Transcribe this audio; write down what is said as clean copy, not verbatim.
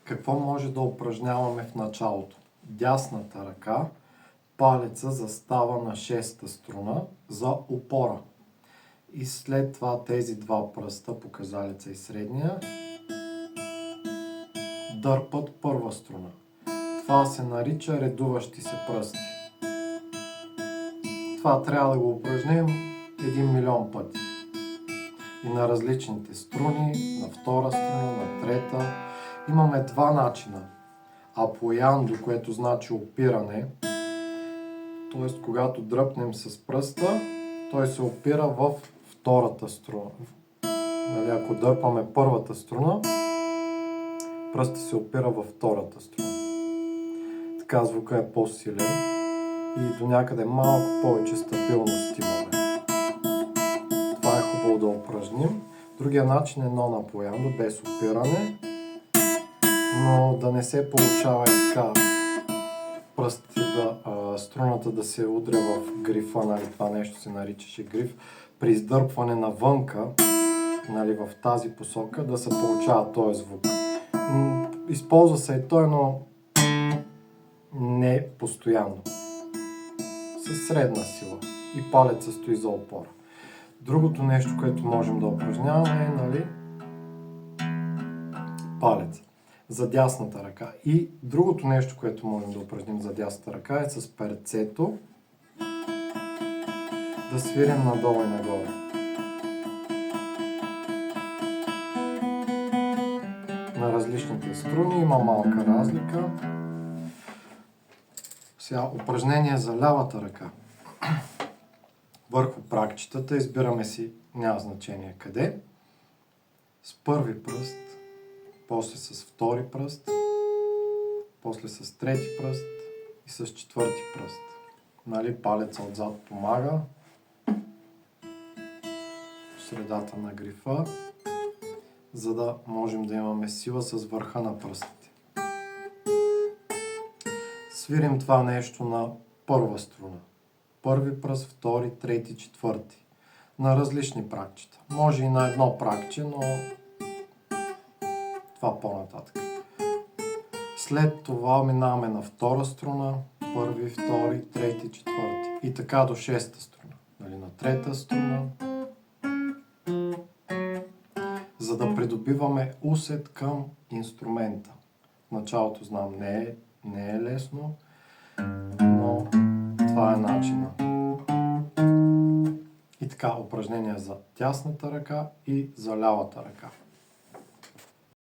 Какво може да упражняваме в началото? Дясната ръка, палеца застава на 6-та струна за опора. И след това тези два пръста, показалеца и средния, дърпат първа струна. Това се нарича редуващи се пръсти. Това трябва да го упражним 1 милион пъти. И на различните струни, на втора струна, на трета. Имаме два начина. Апояндо, което значи опиране, т.е. когато дръпнем с пръста, той се опира в втората струна. Ако дърпаме първата струна, пръстът се опира във втората струна. Така звука е по-силен и до някъде малко повече стабилност имаме. Това е хубаво да упражним. Другия начин е нон апояндо, без опиране, но да не се получава и така пръстите струната да се удря в грифа, нали, това нещо се наричаше гриф, при издърпване навънка, нали, в тази посока да се получава този звук. Използва се и той, но не постоянно. Със средна сила и палеца стои за опора. Другото нещо, което можем да упражняваме е, нали, палеца за дясната ръка. И другото нещо, което можем да упражним за дясната ръка е с перцето да свирим надолу и нагоре. На различните струни има малка разлика. Сега упражнение за лявата ръка. Върху пракчетата избираме си, няма значение къде, с първи пръст, после с втори пръст, после с трети пръст и с четвърти пръст. Нали, палеца отзад помага, в средата на грифа, за да можем да имаме сила с върха на пръстите. Свирим това нещо на първа струна. Първи пръст, втори, трети, четвърти. На различни пракчета. Може и на едно пракче, но това по-нататък. След това минаваме на втора струна, първи, втори, трети, четвърти. И така до шеста струна. Нали, на трета струна. За да придобиваме усет към инструмента. В началото знам, не е лесно, но това е начина. И така, упражнения за дясната ръка и за лявата ръка.